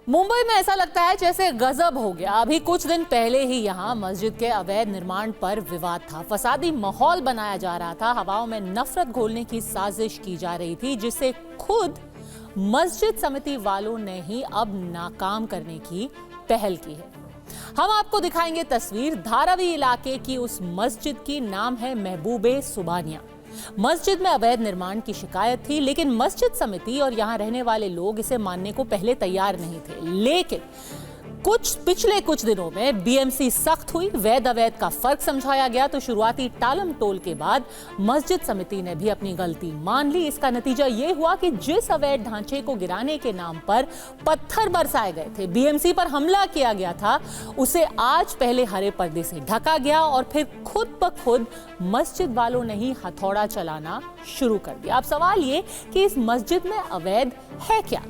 मुंबई में ऐसा लगता है जैसे गजब हो गया। अभी कुछ दिन पहले ही यहाँ मस्जिद के अवैध निर्माण पर विवाद था। फसादी माहौल बनाया जा रहा था, हवाओं में नफरत घोलने की साजिश की जा रही थी, जिसे खुद मस्जिद समिति वालों ने ही अब नाकाम करने की पहल की है। हम आपको दिखाएंगे तस्वीर धारावी इलाके की उस मस्जिद की। नाम है महबूबे सुबानिया। मस्जिद में अवैध निर्माण की शिकायत थी, लेकिन मस्जिद समिति और यहां रहने वाले लोग इसे मानने को पहले तैयार नहीं थे। लेकिन पिछले कुछ दिनों में बीएमसी सख्त हुई, वैध अवैध का फर्क समझाया गया, तो शुरुआती टालम टोल के बाद मस्जिद समिति ने भी अपनी गलती मान ली। इसका नतीजा यह हुआ कि जिस अवैध ढांचे को गिराने के नाम पर पत्थर बरसाए गए थे, बीएमसी पर हमला किया गया था, उसे आज पहले हरे पर्दे से ढका गया और फिर खुद ब खुद मस्जिद वालों ने ही हथौड़ा चलाना शुरू कर दिया। अब सवाल ये कि इस मस्जिद में अवैध है क्या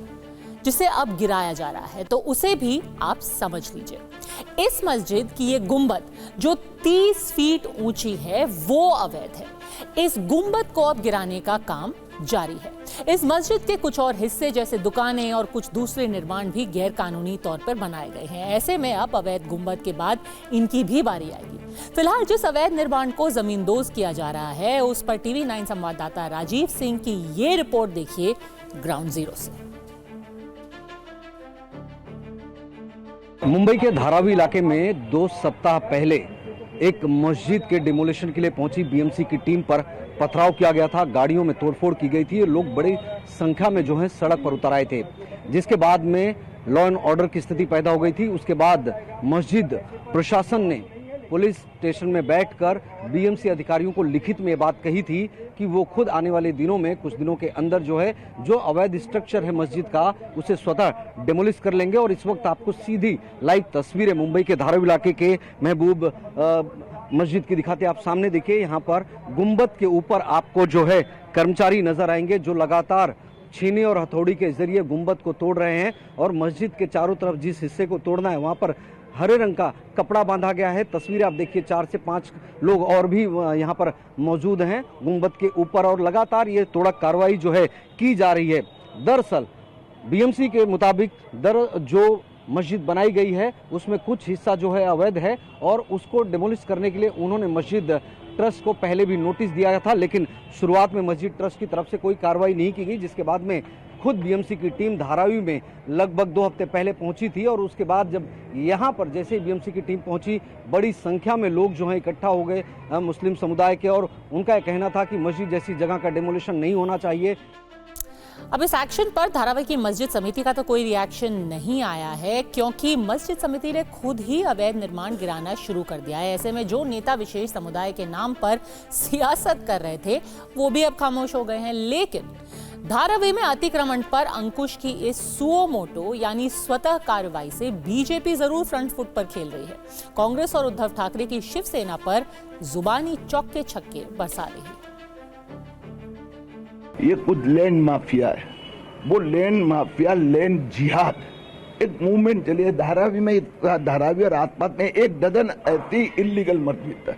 जिसे अब गिराया जा रहा है, तो उसे भी आप समझ लीजिए। इस मस्जिद की ये गुंबद जो 30 फीट ऊंची है वो अवैध है। इस गुंबद को अब गिराने का काम जारी है। इस मस्जिद के कुछ और हिस्से जैसे दुकानें और कुछ दूसरे निर्माण भी गैर कानूनी तौर पर बनाए गए हैं। ऐसे में अब अवैध गुंबद के बाद इनकी भी बारी आएगी। फिलहाल जिस अवैध निर्माण को जमींदोज किया जा रहा है, उस पर टीवी 9 संवाददाता राजीव सिंह की ये रिपोर्ट देखिए ग्राउंड जीरो से। मुंबई के धारावी इलाके में 2 सप्ताह पहले एक मस्जिद के डिमोलिशन के लिए पहुंची बीएमसी की टीम पर पथराव किया गया था। गाड़ियों में तोड़फोड़ की गई थी। लोग बड़ी संख्या में जो है सड़क पर उतर आए थे, जिसके बाद में लॉ एंड ऑर्डर की स्थिति पैदा हो गई थी। उसके बाद मस्जिद प्रशासन ने पुलिस स्टेशन में बैठकर बीएमसी अधिकारियों को लिखित में बात कही थी कि वो खुद आने वाले दिनों में, कुछ दिनों के अंदर जो है जो अवैध स्ट्रक्चर है मस्जिद का, उसे स्वतः डिमोलिश कर लेंगे। और इस वक्त आपको सीधी लाइव तस्वीरें मुंबई के धारावी इलाके के महबूब मस्जिद की दिखाते। आप सामने देखिए, यहाँ पर गुंबद के ऊपर आपको जो है कर्मचारी नजर आएंगे जो लगातार छीनी और हथौड़ी के जरिए गुंबद को तोड़ रहे हैं। और मस्जिद के चारों तरफ जिस हिस्से को तोड़ना है वहां पर हरे रंग का कपड़ा बांधा गया है। तस्वीरें आप देखिए, 4 से 5 लोग और भी यहाँ पर मौजूद हैं गुंबद के ऊपर, और लगातार ये तोड़क कार्रवाई जो है की जा रही है। दरअसल बीएमसी के मुताबिक जो मस्जिद बनाई गई है उसमें कुछ हिस्सा जो है अवैध है, और उसको डिमोलिश करने के लिए उन्होंने मस्जिद ट्रस्ट को पहले भी नोटिस दिया था, लेकिन शुरुआत में मस्जिद ट्रस्ट की तरफ से कोई कार्रवाई नहीं की गई। जिसके बाद में खुद बीएमसी की टीम धारावी में लगभग 2 हफ्ते पहले पहुंची थी, और उसके बाद जब यहां पर जैसे बीएमसी की टीम पहुंची, बड़ी संख्या में लोग जो हैं इकट्ठा हो गए मुस्लिम समुदाय के, और उनका कहना था कि मस्जिद जैसी जगह का डिमोलिशन नहीं होना चाहिए। अब इस एक्शन पर धारावी की मस्जिद समिति का तो कोई रिएक्शन नहीं आया है, क्योंकि मस्जिद समिति ने खुद ही अवैध निर्माण गिराना शुरू कर दिया है। ऐसे में जो नेता विशेष समुदाय के नाम पर सियासत कर रहे थे वो भी अब खामोश हो गए हैं। लेकिन धारावी में अतिक्रमण पर अंकुश की इस सुओ मोटो यानी स्वतः कार्रवाई से बीजेपी जरूर फ्रंट फुट पर खेल रही है। कांग्रेस और उद्धव ठाकरे की शिवसेना पर जुबानी चौके छक्के बरसा रही है। ये कुछ लैंड माफिया है, वो लैंड माफिया, लैंड जिहाद एक मूवमेंट चली है धारावी में। धारावी और आसपास में 1 डजन ऐसी इलीगल मस्जिद है,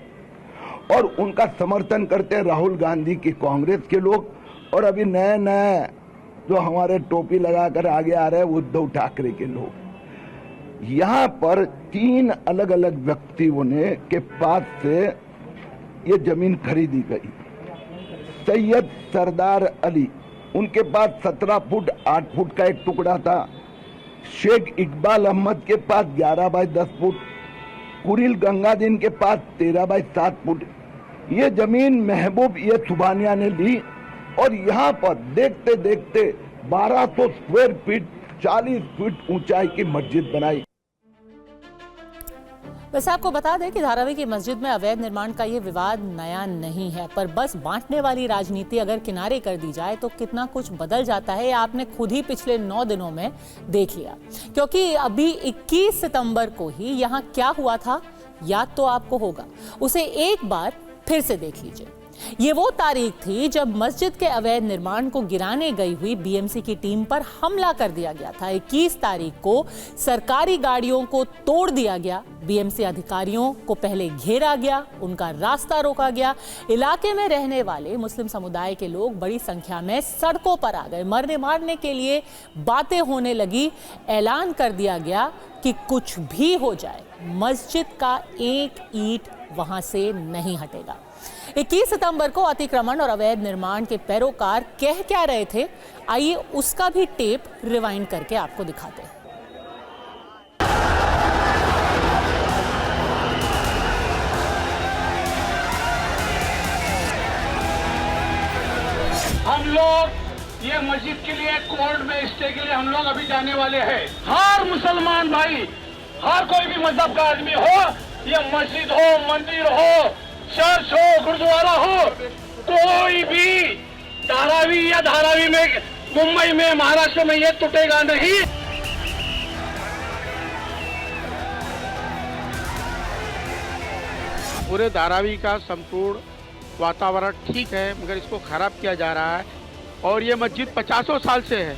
और उनका समर्थन करते हैं राहुल गांधी की कांग्रेस के लोग, और अभी नए नए जो हमारे टोपी लगाकर आगे आ रहे हैं उद्धव ठाकरे के लोग। यहाँ पर 3 अलग अलग व्यक्तियों ने के पास से ये जमीन खरीदी गई। सैयद सरदार अली, उनके पास 17 फुट 8 फुट का एक टुकड़ा था। शेख इकबाल अहमद के पास 11 बाई 10 फुट। कुरिल गंगादीन के पास 13 बाई 7 फुट। ये जमीन महबूब ये सुबानिया ने ली, और यहाँ पर देखते देखते 1200 स्क्वायर फीट 40 फीट ऊंचाई की मस्जिद बनाई। वैसे आपको बता दें कि धारावी की मस्जिद में अवैध निर्माण का ये विवाद नया नहीं है, पर बस बांटने वाली राजनीति अगर किनारे कर दी जाए तो कितना कुछ बदल जाता है, आपने खुद ही पिछले 9 दिनों में देख लिया। क्योंकि अभी 21 सितंबर को ही यहाँ क्या हुआ था याद तो आपको होगा, उसे एक बार फिर से देख लीजिए। ये वो तारीख थी जब मस्जिद के अवैध निर्माण को गिराने गई हुई बीएमसी की टीम पर हमला कर दिया गया था। 21 तारीख को सरकारी गाड़ियों को तोड़ दिया गया, बीएमसी अधिकारियों को पहले घेरा गया, उनका रास्ता रोका गया। इलाके में रहने वाले मुस्लिम समुदाय के लोग बड़ी संख्या में सड़कों पर आ गए। मरने मारने के लिए बातें होने लगी। ऐलान कर दिया गया कि कुछ भी हो जाए, मस्जिद का एक ईंट वहां से नहीं हटेगा। 21 सितंबर को अतिक्रमण और अवैध निर्माण के पैरोकार कह क्या रहे थे, आइए उसका भी टेप रिवाइंड करके आपको दिखाते हैं। हम लोग ये मस्जिद के लिए कोर्ट में स्टे के लिए हम लोग अभी जाने वाले हैं। हर मुसलमान भाई, हर कोई भी मजहब का आदमी हो, ये मस्जिद हो, मंदिर हो, चर्च हो, गुरुद्वारा हो, कोई भी धारावी या धारावी में मुंबई में महाराष्ट्र में ये टूटेगा नहीं। पूरे धारावी का संपूर्ण वातावरण ठीक है, मगर इसको खराब किया जा रहा है। और ये मस्जिद 50 साल से है,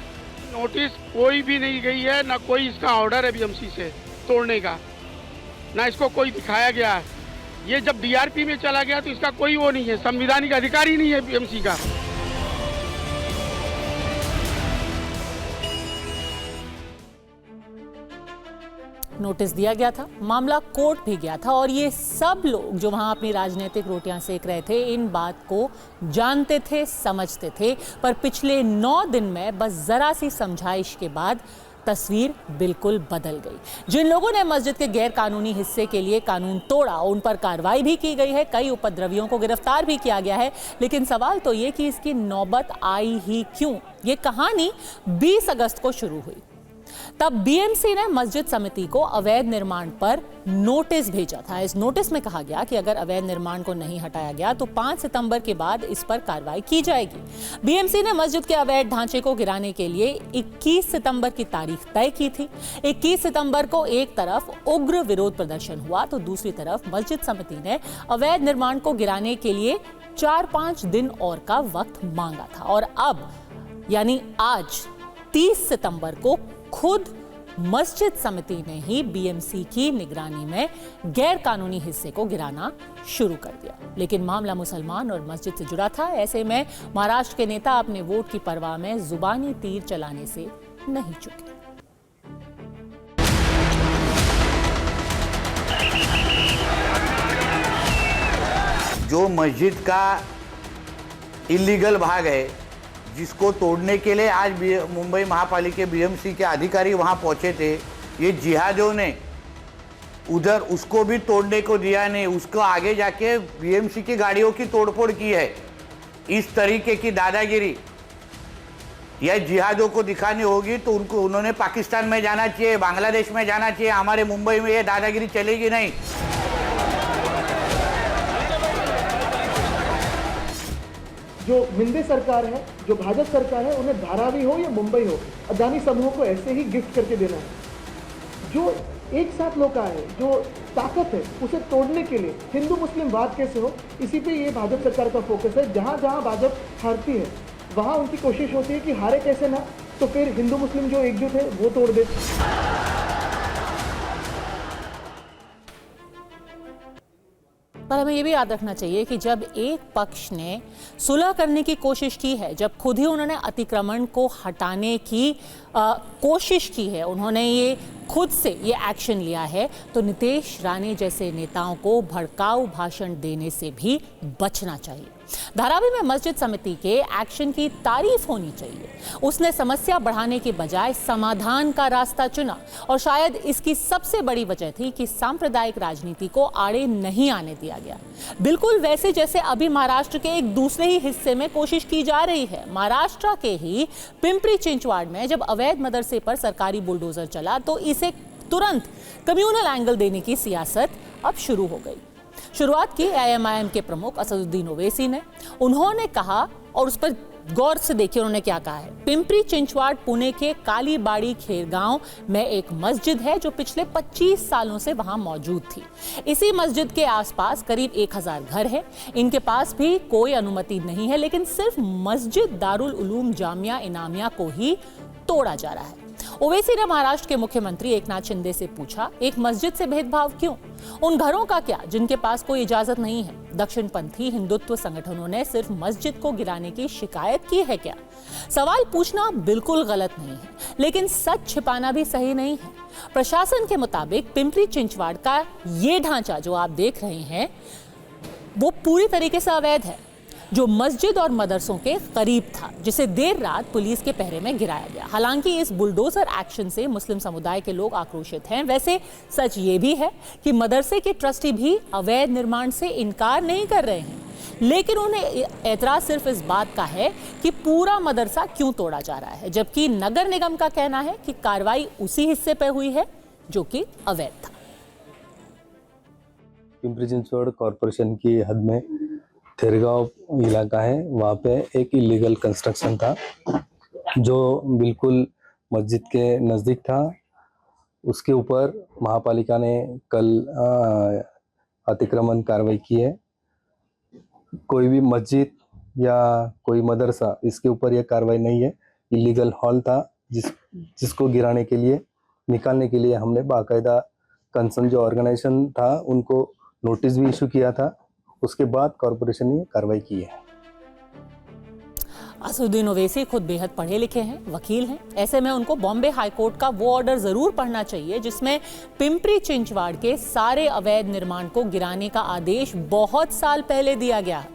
नोटिस कोई भी नहीं गई है, ना कोई इसका ऑर्डर है बीएमसी से तोड़ने का, ना इसको कोई दिखाया गया है। ये जब डीआरपी में चला गया तो इसका कोई वो नहीं है, संवैधानिक अधिकार ही नहीं है बीएमसी का। नोटिस दिया गया था, मामला कोर्ट भी गया था और ये सब लोग जो वहां अपनी राजनीतिक रोटियां सेक रहे थे, इन बात को जानते थे, समझते थे। पर पिछले 9 दिन में बस जरा सी समझाइश के बाद तस्वीर बिल्कुल बदल गई। जिन लोगों ने मस्जिद के गैर कानूनी हिस्से के लिए कानून तोड़ा, उन पर कार्रवाई भी की गई है, कई उपद्रवियों को गिरफ्तार भी किया गया है। लेकिन सवाल तो ये कि इसकी नौबत आई ही क्यों? ये कहानी 20 अगस्त को शुरू हुई। तब बीएमसी ने मस्जिद समिति को अवैध निर्माण पर नोटिस भेजा था। इस नोटिस में कहा गया कि अगर अवैध निर्माण को नहीं हटाया गया तो 5 सितंबर के बाद इस पर कार्रवाई की जाएगी। बीएमसी ने मस्जिद के अवैध ढांचे को गिराने के लिए 21 सितंबर की तारीख तय की थी। 21 सितंबर को एक तरफ उग्र विरोध प्रदर्शन हुआ तो दूसरी तरफ मस्जिद समिति ने अवैध निर्माण को गिराने के लिए 4-5 दिन और का वक्त मांगा था। और अब यानी आज 30 सितंबर को खुद मस्जिद समिति ने ही बीएमसी की निगरानी में गैर कानूनी हिस्से को गिराना शुरू कर दिया। लेकिन मामला मुसलमान और मस्जिद से जुड़ा था। ऐसे में महाराष्ट्र के नेता अपने वोट की परवाह में जुबानी तीर चलाने से नहीं चुके। जो मस्जिद का इलीगल भाग है, जिसको तोड़ने के लिए आज मुंबई महापालिका बीएमसी के अधिकारी वहां पहुंचे थे, ये जिहादियों ने उधर उसको भी तोड़ने को दिया नहीं, उसको आगे जाके बीएमसी की गाड़ियों की तोड़फोड़ की है। इस तरीके की दादागिरी यह जिहादियों को दिखानी होगी तो उन्होंने पाकिस्तान में जाना चाहिए, बांग्लादेश में जाना चाहिए। हमारे मुंबई में ये दादागिरी चलेगी नहीं। जो मिंदे सरकार है, जो भाजपा सरकार है, उन्हें धारावी हो या मुंबई हो, अदानी समूह को ऐसे ही गिफ्ट करके देना है। जो एक साथ लोग आए, जो ताकत है, उसे तोड़ने के लिए हिंदू मुस्लिम वाद कैसे हो, इसी पे ये भाजपा सरकार का फोकस है। जहाँ जहाँ भाजपा हारती है वहाँ उनकी कोशिश होती है कि हारे कैसे ना, तो फिर हिंदू मुस्लिम जो एकजुट है वो तोड़ दे। पर हमें ये भी याद रखना चाहिए कि जब एक पक्ष ने सुलह करने की कोशिश की है, जब खुद ही उन्होंने अतिक्रमण को हटाने की कोशिश की है, उन्होंने ये खुद से ये एक्शन लिया है, तो नितेश राणे जैसे नेताओं को भड़काऊ भाषण देने से भी बचना चाहिए। धारावी में मस्जिद समिति के एक्शन की तारीफ होनी चाहिए। उसने समस्या बढ़ाने के बजाय समाधान का रास्ता चुना और शायद इसकी सबसे बड़ी वजह थी कि सांप्रदायिक राजनीति को आड़े नहीं आने दिया गया। बिल्कुल वैसे जैसे अभी महाराष्ट्र के एक दूसरे ही हिस्से में कोशिश की जा रही है। महाराष्ट्र के ही पिंपरी चिंचवाड़ में जब अवैध मदरसे पर सरकारी बुलडोजर चला तो इसे तुरंत कम्युनल एंगल देने की सियासत अब शुरू हो गई। शुरुआत की एएमआईएम के प्रमुख असदुद्दीन ओवैसी ने। उन्होंने कहा और उस पर गौर से देखिए उन्होंने क्या कहा है। पिंपरी चिंचवाड़ पुणे के कालीबाड़ी खेरगांव में एक मस्जिद है जो पिछले 25 सालों से वहां मौजूद थी। इसी मस्जिद के आसपास करीब 1000 घर है। इनके पास भी कोई अनुमति नहीं है, लेकिन सिर्फ मस्जिद दारुल उलूम जामिया इनामिया को ही तोड़ा जा रहा है। ओवैसी ने महाराष्ट्र के मुख्यमंत्री एकनाथ शिंदे से पूछा, एक मस्जिद से भेदभाव क्यों? उन घरों का क्या जिनके पास कोई इजाजत नहीं है? दक्षिणपंथी हिंदुत्व संगठनों ने सिर्फ मस्जिद को गिराने की शिकायत की है क्या? सवाल पूछना बिल्कुल गलत नहीं है, लेकिन सच छिपाना भी सही नहीं है। प्रशासन के मुताबिक पिंपरी चिंचवाड़ का ये ढांचा जो आप देख रहे हैं वो पूरी तरीके से अवैध है, जो मस्जिद और मदरसों के करीब था, जिसे देर रात पुलिस के पहरे में गिराया गया। हालांकि इस बुलडोजर एक्शन से मुस्लिम समुदाय के लोग आक्रोशित हैं। वैसे सच ये भी है कि मदरसे के ट्रस्टी भी अवैध निर्माण से इनकार नहीं कर रहे हैं, लेकिन उन्हें एतराज सिर्फ इस बात का है कि पूरा मदरसा क्यों तोड़ा जा रहा है, जबकि नगर निगम का कहना है कि कार्रवाई उसी हिस्से पर हुई है जो कि अवैध था। पिंपरी चिंचवड़ कॉरपोरेशन की हद में खेरगांव इलाका है, वहाँ पे एक इलीगल कंस्ट्रक्शन था जो बिल्कुल मस्जिद के नज़दीक था। उसके ऊपर महापालिका ने कल अतिक्रमण कार्रवाई की है। कोई भी मस्जिद या कोई मदरसा इसके ऊपर यह कार्रवाई नहीं है। इलीगल हॉल था जिसको गिराने के लिए, निकालने के लिए हमने बाकायदा कंसर्न जो ऑर्गेनाइजेशन था उनको नोटिस भी इशू किया था। उसके बाद कॉर्पोरेशन ने कार्रवाई की है। असदुद्दीन ओवैसी खुद बेहद पढ़े लिखे हैं, वकील हैं। ऐसे में उनको बॉम्बे हाईकोर्ट का वो ऑर्डर जरूर पढ़ना चाहिए जिसमें पिंपरी चिंचवाड़ के सारे अवैध निर्माण को गिराने का आदेश बहुत साल पहले दिया गया।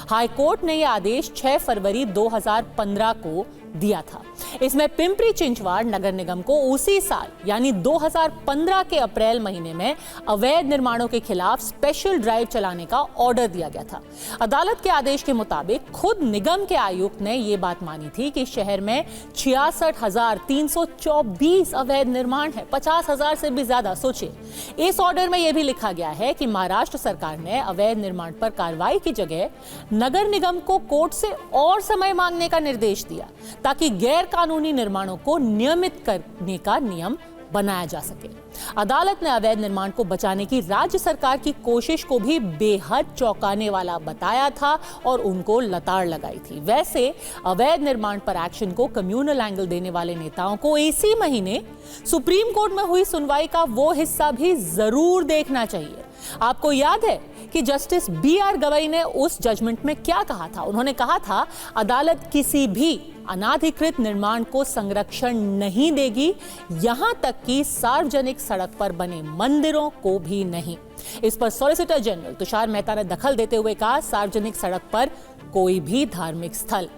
हाईकोर्ट ने यह आदेश 6 फरवरी 2015 को दिया था। इसमें पिंपरी चिंचवाड़ नगर निगम को उसी साल यानी 2015 के अप्रैल महीने में अवैध निर्माणों के खिलाफ स्पेशल ड्राइव चलाने का ऑर्डर दिया गया था। अदालत के आदेश के मुताबिक खुद निगम के आयुक्त ने यह बात मानी थी कि शहर में 66,324 अवैध निर्माण है, 50,000 से भी ज्यादा। सोचिए, इस ऑर्डर में यह भी लिखा गया है कि महाराष्ट्र सरकार ने अवैध निर्माण पर कार्रवाई की जगह नगर निगम को कोर्ट से और समय मांगने का निर्देश दिया ताकि गैर कानूनी निर्माणों को नियमित करने का नियम बनाया जा सके। अदालत ने अवैध निर्माण को बचाने की राज्य सरकार की कोशिश को भी बेहद चौंकाने वाला बताया था और उनको लताड़ लगाई थी। वैसे अवैध निर्माण पर एक्शन को कम्युनल एंगल देने वाले नेताओं को इसी महीने सुप्रीम कोर्ट में हुई सुनवाई का वो हिस्सा भी जरूर देखना चाहिए। आपको याद है कि जस्टिस BR गवई ने उस जजमेंट में क्या कहा था? उन्होंने कहा था, अदालत किसी भी अनाधिकृत निर्माण को संरक्षण नहीं देगी, यहां तक कि सार्वजनिक सड़क पर बने मंदिरों को भी नहीं। इस पर सॉलिसिटर जनरल तुषार मेहता ने दखल देते हुए कहा, सार्वजनिक सड़क पर कोई भी धार्मिक स्थल।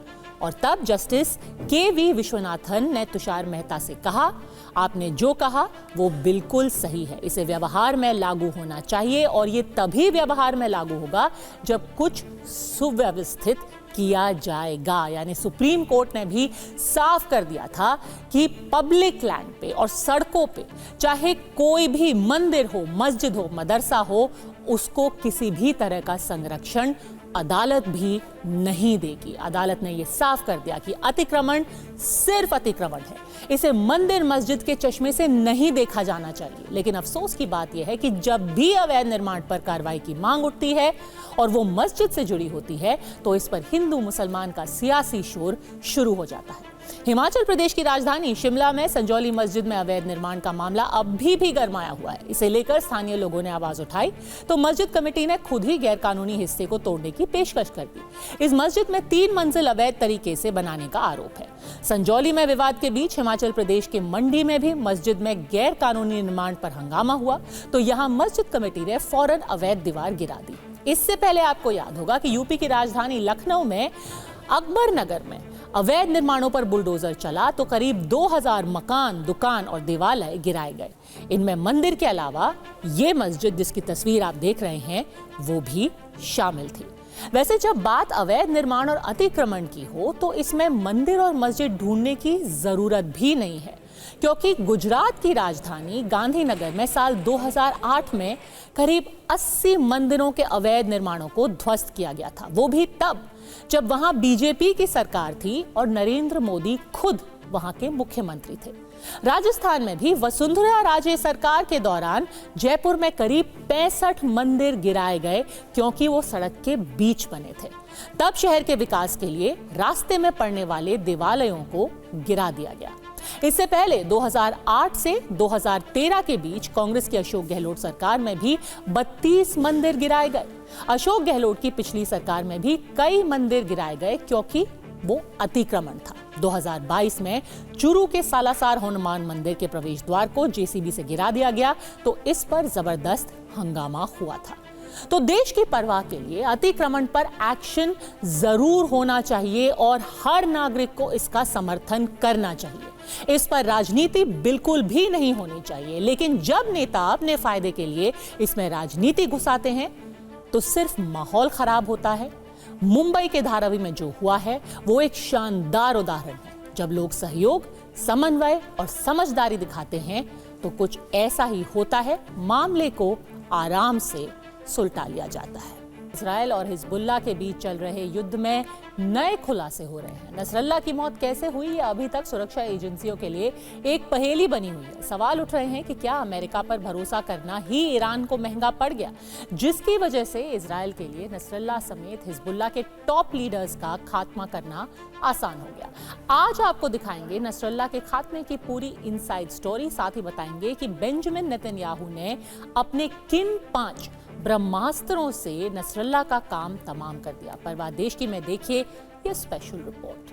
और तब जस्टिस KV विश्वनाथन ने तुषार मेहता से कहा, आपने जो कहा वो बिल्कुल सही है, इसे व्यवहार में लागू होना चाहिए और ये तभी व्यवहार में लागू होगा जब कुछ सुव्यवस्थित किया जाएगा। यानी सुप्रीम कोर्ट ने भी साफ कर दिया था कि पब्लिक लैंड पे और सड़कों पे चाहे कोई भी मंदिर हो, मस्जिद हो, मदरसा हो, उसको किसी भी तरह का संरक्षण अदालत भी नहीं देगी। अदालत ने यह साफ कर दिया कि अतिक्रमण सिर्फ अतिक्रमण है, इसे मंदिर मस्जिद के चश्मे से नहीं देखा जाना चाहिए। लेकिन अफसोस की बात यह है कि जब भी अवैध निर्माण पर कार्रवाई की मांग उठती है और वो मस्जिद से जुड़ी होती है तो इस पर हिंदू मुसलमान का सियासी शोर शुरू हो जाता है। हिमाचल प्रदेश की राजधानी शिमला में संजौली मस्जिद में अवैध निर्माण का मामला अभी भी गरमाया हुआ है। इसे लेकर स्थानीय लोगों ने आवाज उठाई तो मस्जिद कमेटी ने खुद ही गैरकानूनी हिस्से को तोड़ने की पेशकश कर दी। इस मस्जिद में 3 मंजिल अवैध तरीके से बनाने का आरोप है। संजौली में विवाद के बीच हिमाचल प्रदेश के मंडी में भी मस्जिद में गैर कानूनी निर्माण पर हंगामा हुआ तो यहाँ मस्जिद कमेटी ने फौरन अवैध दीवार गिरा दी। इससे पहले आपको याद होगा कि यूपी की राजधानी लखनऊ में अकबर नगर में अवैध निर्माणों पर बुलडोजर चला तो करीब 2000 मकान, दुकान और देवालय गिराए गए। इनमें मंदिर के अलावा ये मस्जिद जिसकी तस्वीर आप देख रहे हैं वो भी शामिल थी। वैसे जब बात अवैध निर्माण और अतिक्रमण की हो तो इसमें मंदिर और मस्जिद ढूंढने की जरूरत भी नहीं है। क्योंकि गुजरात की राजधानी गांधीनगर में साल 2008 में करीब 80 मंदिरों के अवैध निर्माणों को ध्वस्त किया गया था। वो भी तब जब वहां बीजेपी की सरकार थी और नरेंद्र मोदी खुद वहां के मुख्यमंत्री थे। राजस्थान में भी वसुंधरा राजे सरकार के दौरान जयपुर में करीब 65 मंदिर गिराए गए क्योंकि वो सड़क के बीच बने थे। तब शहर के विकास के लिए रास्ते में पड़ने वाले देवालयों को गिरा दिया गया। इससे पहले 2008 से 2013 के बीच कांग्रेस की अशोक गहलोत सरकार में भी 32 मंदिर गिराए गए। अशोक गहलोत की पिछली सरकार में भी कई मंदिर गिराए गए क्योंकि वो अतिक्रमण था। 2022 में चूरू के सालासर हनुमान मंदिर के प्रवेश द्वार को जेसीबी से गिरा दिया गया तो इस पर जबरदस्त हंगामा हुआ था। तो देश की परवाह के लिए अतिक्रमण पर एक्शन जरूर होना चाहिए और हर नागरिक को इसका समर्थन करना चाहिए। इस पर राजनीति बिल्कुल भी नहीं होनी चाहिए। लेकिन जब नेता अपने फायदे के लिए इसमें राजनीति घुसाते हैं तो सिर्फ माहौल खराब होता है। मुंबई के धारावी में जो हुआ है वो एक शानदार उदाहरण है। जब लोग सहयोग, समन्वय और समझदारी दिखाते हैं तो कुछ ऐसा ही होता है, मामले को आराम से सुलटा लिया जाता है। इजराइल और हिजबुल्लाह के बीच चल रहे युद्ध में नए खुलासे हो रहे हैं। नसरल्लाह की मौत कैसे हुई ये अभी तक सुरक्षा एजेंसियों के लिए एक पहेली बनी हुई है। सवाल उठ रहे हैं कि क्या अमेरिका पर भरोसा करना ही ईरान को महंगा पड़ गया, जिसकी वजह से इजराइल के लिए नसरल्लाह समेत हिजबुल्लाह के टॉप लीडर्स का खात्मा करना आसान हो गया। आज आपको दिखाएंगे नसरल्लाह के खात्मे की पूरी इनसाइड स्टोरी। साथ ही बताएंगे कि बेंजामिन नेतन्याहू ने अपने किन 5 ब्रह्मास्त्रों से नसरल्लाह का काम तमाम कर दिया। परवाह देश की में देखिए ये स्पेशल रिपोर्ट।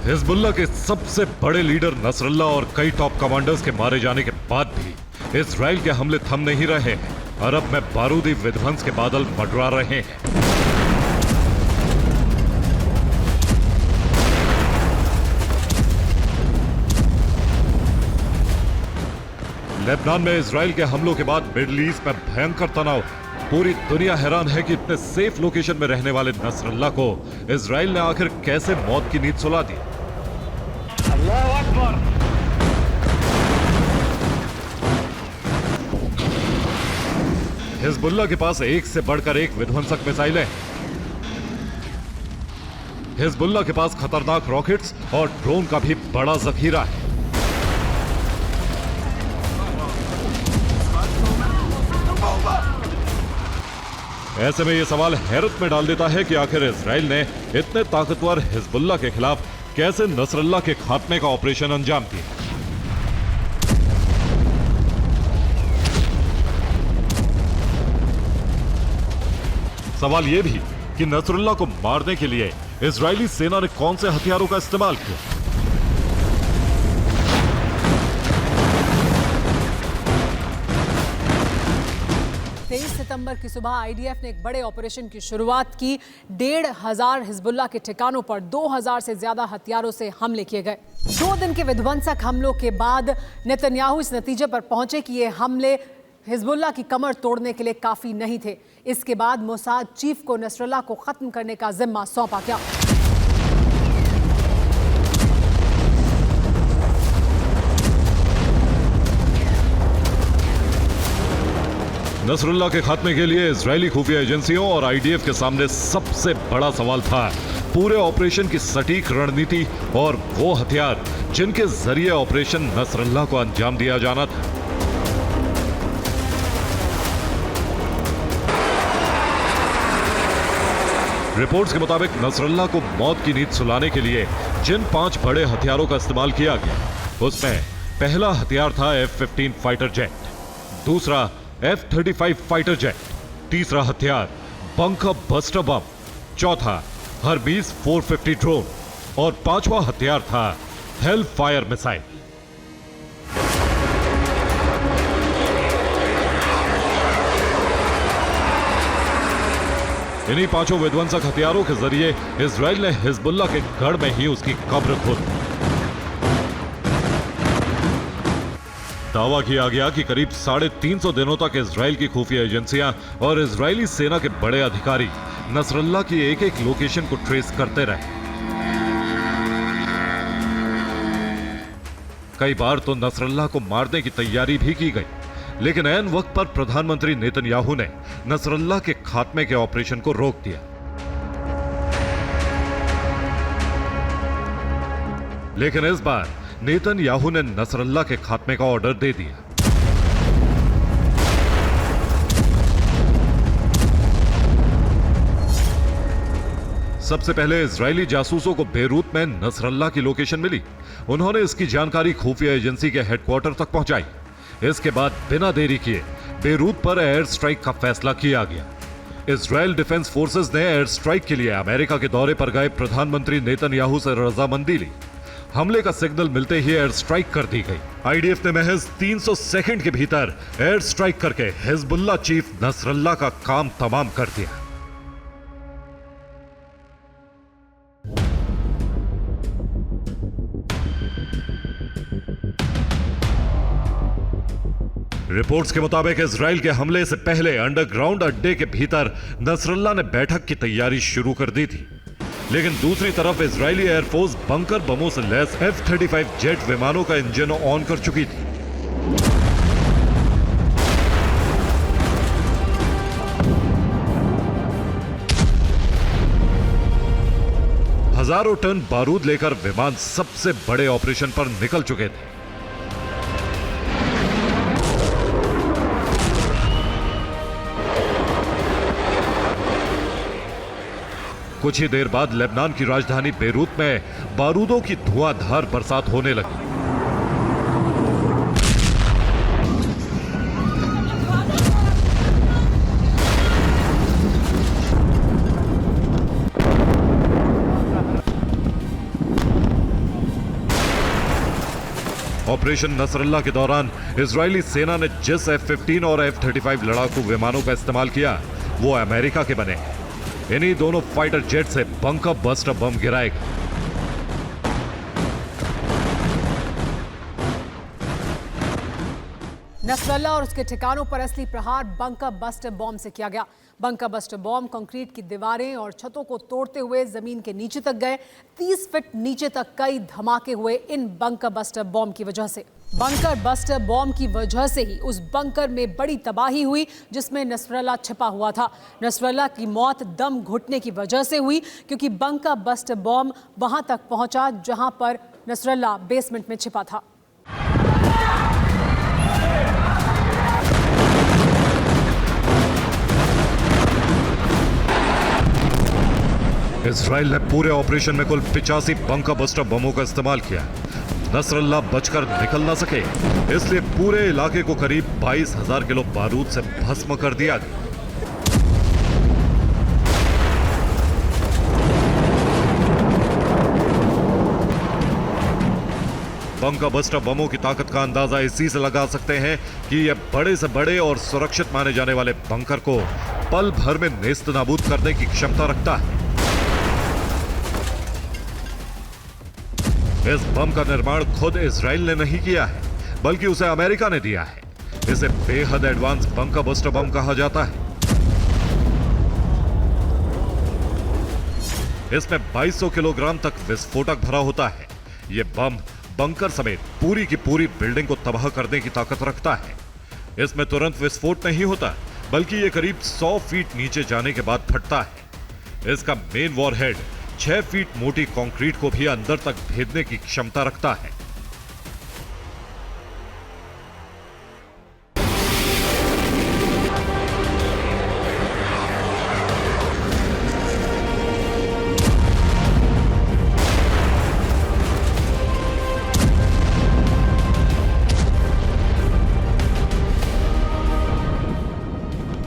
हिजबुल्लाह के सबसे बड़े लीडर नसरल्लाह और कई टॉप कमांडर्स के मारे जाने के बाद भी इजराइल के हमले थम नहीं रहे हैं। अरब में बारूदी विध्वंस के बादल मंडरा रहे हैं। लेबनान में इजराइल के हमलों के बाद मिडिल ईस्ट में भयंकर तनाव। पूरी दुनिया हैरान है कि इतने सेफ लोकेशन में रहने वाले नसरल्लाह को इजराइल ने आखिर कैसे मौत की नींद सुला दी। अल्लाह अकबर। हिजबुल्लाह के पास एक से बढ़कर एक विध्वंसक मिसाइलें। हिजबुल्लाह के पास खतरनाक रॉकेट्स और ड्रोन का भी बड़ा जखीरा है। ऐसे में यह सवाल हैरत में डाल देता है कि आखिर इजराइल ने इतने ताकतवर हिजबुल्लाह के खिलाफ कैसे नसरल्लाह के खात्मे का ऑपरेशन अंजाम दिया। सवाल यह भी कि नसरल्लाह को मारने के लिए इजरायली सेना ने कौन से हथियारों का इस्तेमाल किया। 23 सितंबर की सुबह आईडीएफ ने एक बड़े ऑपरेशन की शुरुआत की। 1,500 हिजबुल्लाह के ठिकानों पर 2,000 से ज्यादा हथियारों से हमले किए गए। 2 दिन के विध्वंसक हमलों के बाद नेतन्याहू इस नतीजे पर पहुंचे कि ये हमले हिजबुल्लाह की कमर तोड़ने के लिए काफी नहीं थे। इसके बाद मोसाद चीफ को नसरल्लाह को खत्म करने का जिम्मा सौंपा गया। नसरल्लाह के खात्मे के लिए इजरायली खुफिया एजेंसियों और आईडीएफ के सामने सबसे बड़ा सवाल था पूरे ऑपरेशन की सटीक रणनीति और वो हथियार जिनके जरिए ऑपरेशन नसरल्लाह को अंजाम दिया जाना था। रिपोर्ट्स के मुताबिक नसरल्लाह को मौत की नींद सुलाने के लिए जिन 5 बड़े हथियारों का इस्तेमाल किया गया उसमें पहला हथियार था F-15 फाइटर जेट, दूसरा F-35 फाइटर जेट, तीसरा हथियार बंकर बस्टर बम, चौथा हर्मीज 450 ड्रोन और 5वां हथियार था हेल फायर मिसाइल। इन्हीं 5 विध्वंसक हथियारों के जरिए इजराइल ने हिजबुल्लाह के गढ़ में ही उसकी कब्र खोदी। दावा किया गया कि करीब 350 दिनों तक इजराइल की खुफिया एजेंसियां और इजरायली सेना के बड़े अधिकारी नसरल्लाह की एक एक लोकेशन को ट्रेस करते रहे। कई बार तो नसरल्ला को मारने की तैयारी भी की गई, लेकिन ऐन वक्त पर प्रधानमंत्री नेतन्याहू ने नसरल्ला के खात्मे के ऑपरेशन को रोक दिया। लेकिन इस बार नेतन्याहू ने नसरल्ला के खात्मे का ऑर्डर दे दिया। सबसे पहले इजरायली जासूसों को बेरूत में नसरल्ला की लोकेशन मिली। उन्होंने इसकी जानकारी खुफिया एजेंसी के हेडक्वार्टर तक पहुंचाई। इसके बाद बिना देरी किए बेरूत पर एयर स्ट्राइक का फैसला किया गया। इजरायल डिफेंस फोर्सेस ने एयर स्ट्राइक के लिए अमेरिका के दौरे पर गए प्रधानमंत्री नेतन्याहू से रजामंदी ली। हमले का सिग्नल मिलते ही एयर स्ट्राइक कर दी गई। आईडीएफ ने महज 300 सेकंड के भीतर एयर स्ट्राइक करके हिजबुल्लाह चीफ नसरल्ला का काम तमाम कर दिया। रिपोर्ट्स के मुताबिक इजराइल के हमले से पहले अंडरग्राउंड अड्डे के भीतर नसरल्ला ने बैठक की तैयारी शुरू कर दी थी। लेकिन दूसरी तरफ इजरायली एयरफोर्स बंकर बमों से लैस F-35 जेट विमानों का इंजन ऑन कर चुकी थी। हजारों टन बारूद लेकर विमान सबसे बड़े ऑपरेशन पर निकल चुके थे। कुछ ही देर बाद लेबनान की राजधानी बेरूत में बारूदों की धुआंधार बरसात होने लगी। ऑपरेशन नसरल्ला के दौरान इजरायली सेना ने जिस F-15 और F-35 लड़ाकू विमानों का इस्तेमाल किया वो अमेरिका के बने। इन्हीं दोनों फाइटर जेट से बंकर बस्टर बम गिराए गए। नसरल्ला और उसके ठिकानों पर असली प्रहार बंकर बस्टर बॉम्ब से किया गया। बंकर बस्टर बॉम्ब कंक्रीट की दीवारें और छतों को तोड़ते हुए जमीन के नीचे तक गए। 30 फीट नीचे तक कई धमाके हुए इन बंकर बस्टर बॉम्ब की वजह से। बंकर बस्टर बॉम्ब की वजह से ही उस बंकर में बड़ी तबाही हुई जिसमें नसरल्ला छिपा हुआ था। नसरल्ला की मौत दम घुटने की वजह से हुई क्योंकि बंकर बस्टर बॉम्ब वहां तक पहुंचा जहां पर नसरल्ला बेसमेंट में छिपा था। इजराइल ने पूरे ऑपरेशन में कुल 85 बंकर बस्टर बमों का इस्तेमाल किया। नसरल्ला बचकर निकल ना सके, इसलिए पूरे इलाके को करीब 22,000 किलो बारूद से भस्म कर दिया गया। बंकर बस्टर बमों की ताकत का अंदाजा इसी से लगा सकते हैं कि यह बड़े से बड़े और सुरक्षित माने जाने वाले बंकर को पल भर में नेस्त नाबूद करने की क्षमता रखता है। इस बम का निर्माण खुद इजराइल ने नहीं किया है, बल्कि उसे अमेरिका ने दिया है। इसे बेहद एडवांस बंकर बस्टर बम कहा जाता है। इसमें 2200 किलोग्राम तक विस्फोटक भरा होता है। यह बम बंकर समेत पूरी की पूरी बिल्डिंग को तबाह करने की ताकत रखता है। इसमें तुरंत विस्फोट नहीं होता, बल्कि यह करीब 100 फीट नीचे जाने के बाद फटता है। इसका मेन वॉरहेड 6 फीट मोटी कंक्रीट को भी अंदर तक भेदने की क्षमता रखता है।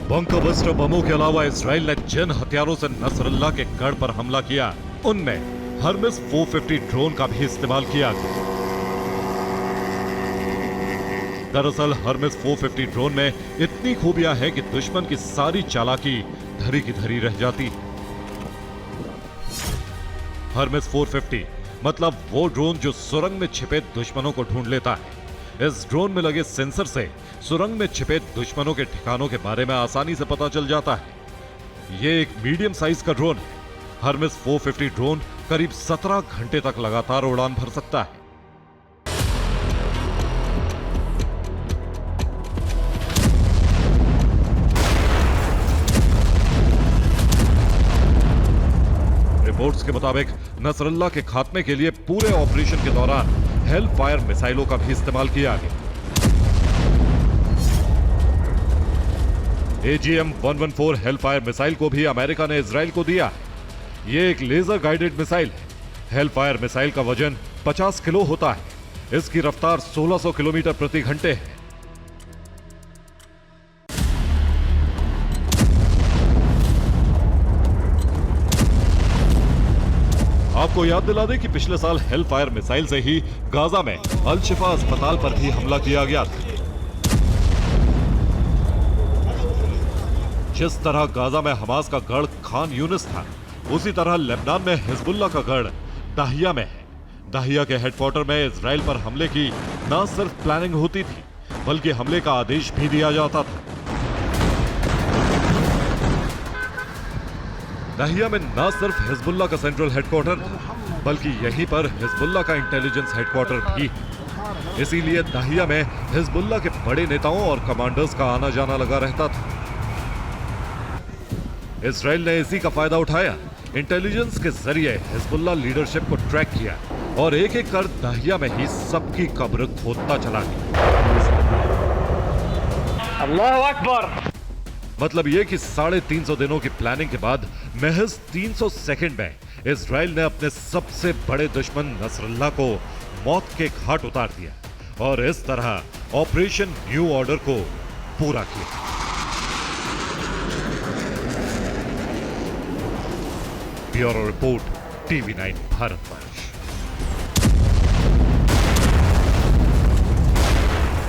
बंकर बस्टर बमों के अलावा इजराइल ने जिन हथियारों से नसरल्ला के गढ़ पर हमला किया उनमें हर्मेस 450 ड्रोन का भी इस्तेमाल किया गया। दरअसल हर्मेस 450 ड्रोन में इतनी खूबियां हैं कि दुश्मन की सारी चालाकी धरी की धरी रह जाती है। हर्मेस 450 मतलब वो ड्रोन जो सुरंग में छिपे दुश्मनों को ढूंढ लेता है। इस ड्रोन में लगे सेंसर से सुरंग में छिपे दुश्मनों के ठिकानों के बारे में आसानी से पता चल जाता है। यह एक मीडियम साइज का ड्रोन है। हर्मेस 450 ड्रोन करीब 17 घंटे तक लगातार उड़ान भर सकता है। रिपोर्ट्स के मुताबिक नसरल्ला के खात्मे के लिए पूरे ऑपरेशन के दौरान हेल फायर मिसाइलों का भी इस्तेमाल किया गया। AGM-114 हेल फायर मिसाइल को भी अमेरिका ने इजराइल को दिया है। ये एक लेजर गाइडेड मिसाइल है। हेल फायर मिसाइल का वजन 50 किलो होता है। इसकी रफ्तार 1600 किलोमीटर प्रति घंटे है। आपको याद दिला दें कि पिछले साल हेल फायर मिसाइल से ही गाजा में अल शिफा अस्पताल पर भी हमला किया गया था। जिस तरह गाजा में हमास का गढ़ खान यूनिस था, उसी तरह लेबनान में हिजबुल्ला का गढ़ दाहिया में है। दाहिया के हेडक्वार्टर में इजराइल पर हमले की न सिर्फ प्लानिंग होती थी, बल्कि हमले का आदेश भी दिया जाता था। दाहिया में न सिर्फ हिजबुल्ला का सेंट्रल हेडक्वार्टर था, बल्कि यहीं पर हिजबुल्ला का इंटेलिजेंस हेडक्वार्टर भी है। इसीलिए दाहिया में हिजबुल्ला के बड़े नेताओं और कमांडर्स का आना जाना लगा रहता था। इजराइल ने इसी का फायदा उठाया, इंटेलिजेंस के जरिए हिजबुल्ला लीडरशिप को ट्रैक किया और एक एक कर दाहिया में ही सबकी कब्र खोदता चला गया। अल्लाह अकबर। मतलब ये कि 350 दिनों की प्लानिंग के बाद महज 300 सेकंड में इजराइल ने अपने सबसे बड़े दुश्मन नसरल्ला को मौत के घाट उतार दिया और इस तरह ऑपरेशन न्यू ऑर्डर को पूरा किया। ब्यूरो रिपोर्ट, TV9 भारत पर।